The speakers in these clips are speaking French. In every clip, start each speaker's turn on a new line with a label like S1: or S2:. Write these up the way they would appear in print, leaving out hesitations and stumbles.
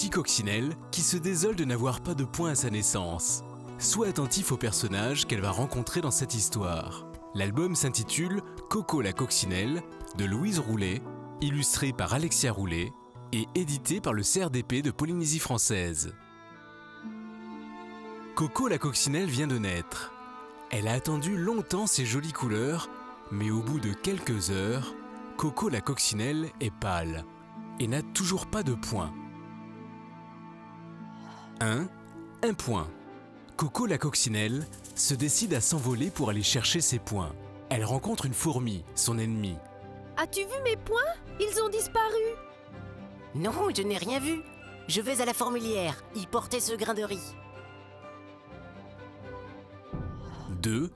S1: petit coccinelle qui se désole de n'avoir pas de points à sa naissance. Sois attentif aux personnages qu'elle va rencontrer dans cette histoire. L'album s'intitule Coco la coccinelle de Louise Roulet, illustré par Alexia Roulet et édité par le CRDP de Polynésie française. Coco la coccinelle vient de naître. Elle a attendu longtemps ses jolies couleurs, mais au bout de quelques heures, Coco la coccinelle est pâle et n'a toujours pas de points. Un point. Coco la coccinelle se décide à s'envoler pour aller chercher ses points. Elle rencontre une fourmi, son ennemie.
S2: As-tu vu mes points? Ils ont disparu.
S3: Non, je n'ai rien vu. Je vais à la fourmilière y porter ce grain de riz.
S1: 2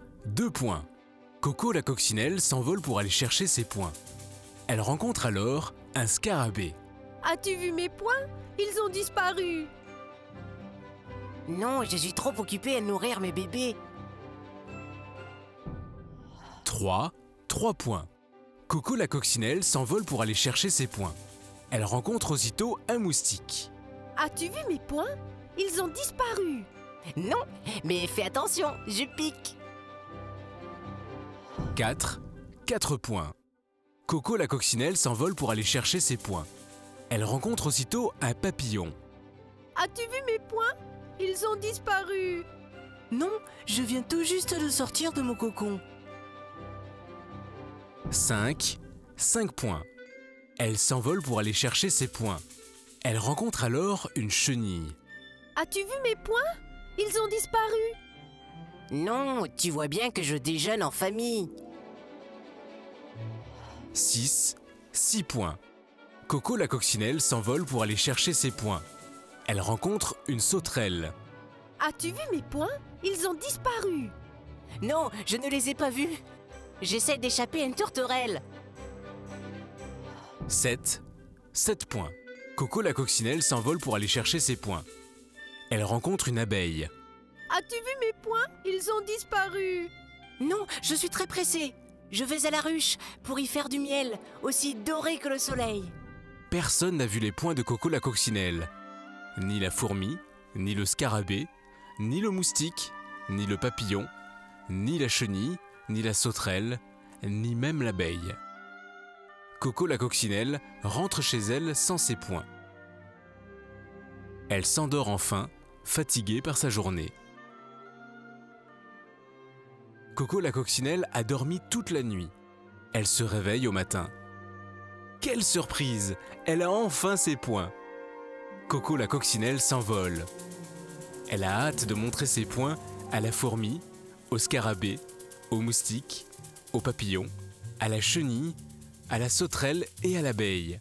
S1: points. Coco la coccinelle s'envole pour aller chercher ses points. Elle rencontre alors un scarabée.
S2: As-tu vu mes points? Ils ont disparu.
S3: Non, je suis trop occupée à nourrir mes bébés.
S1: 3 points. Coco la coccinelle s'envole pour aller chercher ses points. Elle rencontre aussitôt un moustique.
S2: As-tu vu mes points? Ils ont disparu.
S3: Non, mais fais attention, je pique.
S1: 4 points. Coco la coccinelle s'envole pour aller chercher ses points. Elle rencontre aussitôt un papillon.
S2: As-tu vu mes points? Ils ont disparu.
S3: Non, je viens tout juste de sortir de mon cocon.
S1: 5 points. Elle s'envole pour aller chercher ses points. Elle rencontre alors une chenille.
S2: As-tu vu mes points? Ils ont disparu.
S3: Non, tu vois bien que je déjeune en famille.
S1: 6 points. Coco la coccinelle s'envole pour aller chercher ses points. Elle rencontre une sauterelle.
S2: As-tu vu mes points? Ils ont disparu.
S3: Non, je ne les ai pas vus. J'essaie d'échapper à une tourterelle.
S1: 7 points. Coco la coccinelle s'envole pour aller chercher ses points. Elle rencontre une abeille.
S2: As-tu vu mes points? Ils ont disparu.
S3: Non, je suis très pressée. Je vais à la ruche pour y faire du miel, aussi doré que le soleil.
S1: Personne n'a vu les points de Coco la coccinelle. Ni la fourmi, ni le scarabée, ni le moustique, ni le papillon, ni la chenille, ni la sauterelle, ni même l'abeille. Coco la coccinelle rentre chez elle sans ses points. Elle s'endort enfin, fatiguée par sa journée. Coco la coccinelle a dormi toute la nuit. Elle se réveille au matin. Quelle surprise! Elle a enfin ses points. Coco la coccinelle s'envole. Elle a hâte de montrer ses points à la fourmi, au scarabée, au moustique, au papillon, à la chenille, à la sauterelle et à l'abeille.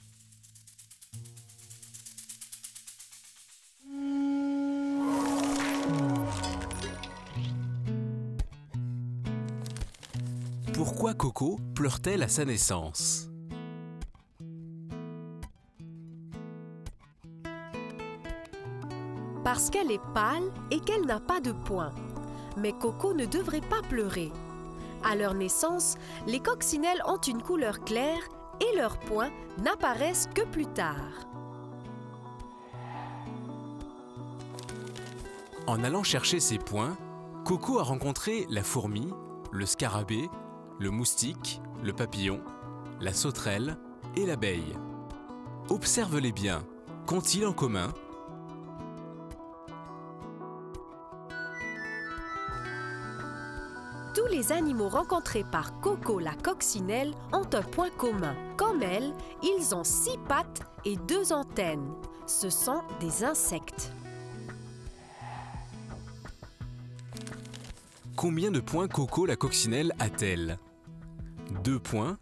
S1: Pourquoi Coco pleure-t-elle à sa naissance?
S2: Parce qu'elle est pâle et qu'elle n'a pas de points. Mais Coco ne devrait pas pleurer. À leur naissance, les coccinelles ont une couleur claire et leurs points n'apparaissent que plus tard.
S1: En allant chercher ses points, Coco a rencontré la fourmi, le scarabée, le moustique, le papillon, la sauterelle et l'abeille. Observe-les bien. Qu'ont-ils en commun?
S2: Tous les animaux rencontrés par Coco la coccinelle ont un point commun. Comme elle, ils ont 6 pattes et 2 antennes. Ce sont des insectes.
S1: Combien de points Coco la coccinelle a-t-elle? 2 points,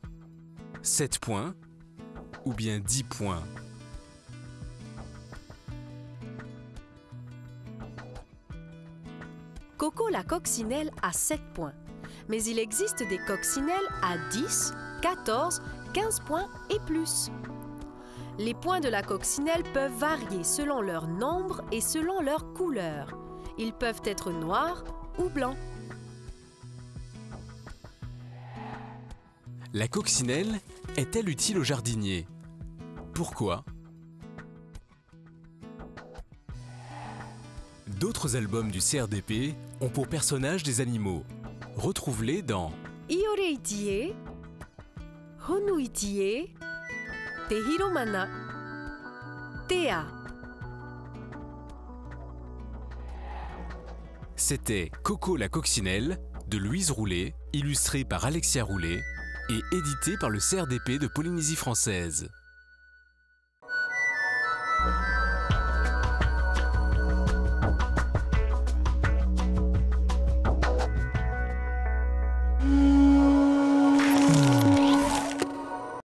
S1: 7 points ou bien 10 points?
S2: Coco la coccinelle a 7 points. Mais il existe des coccinelles à 10, 14, 15 points et plus. Les points de la coccinelle peuvent varier selon leur nombre et selon leur couleur. Ils peuvent être noirs ou blancs.
S1: La coccinelle est-elle utile au jardinier? Pourquoi? D'autres albums du CRDP ont pour personnages des animaux. Retrouve-les dans
S2: Ioreitie, Honuitie, Te Hiromana, Théa.
S1: C'était Coco la coccinelle de Louise Roulet, illustré par Alexia Roulet et édité par le CRDP de Polynésie française.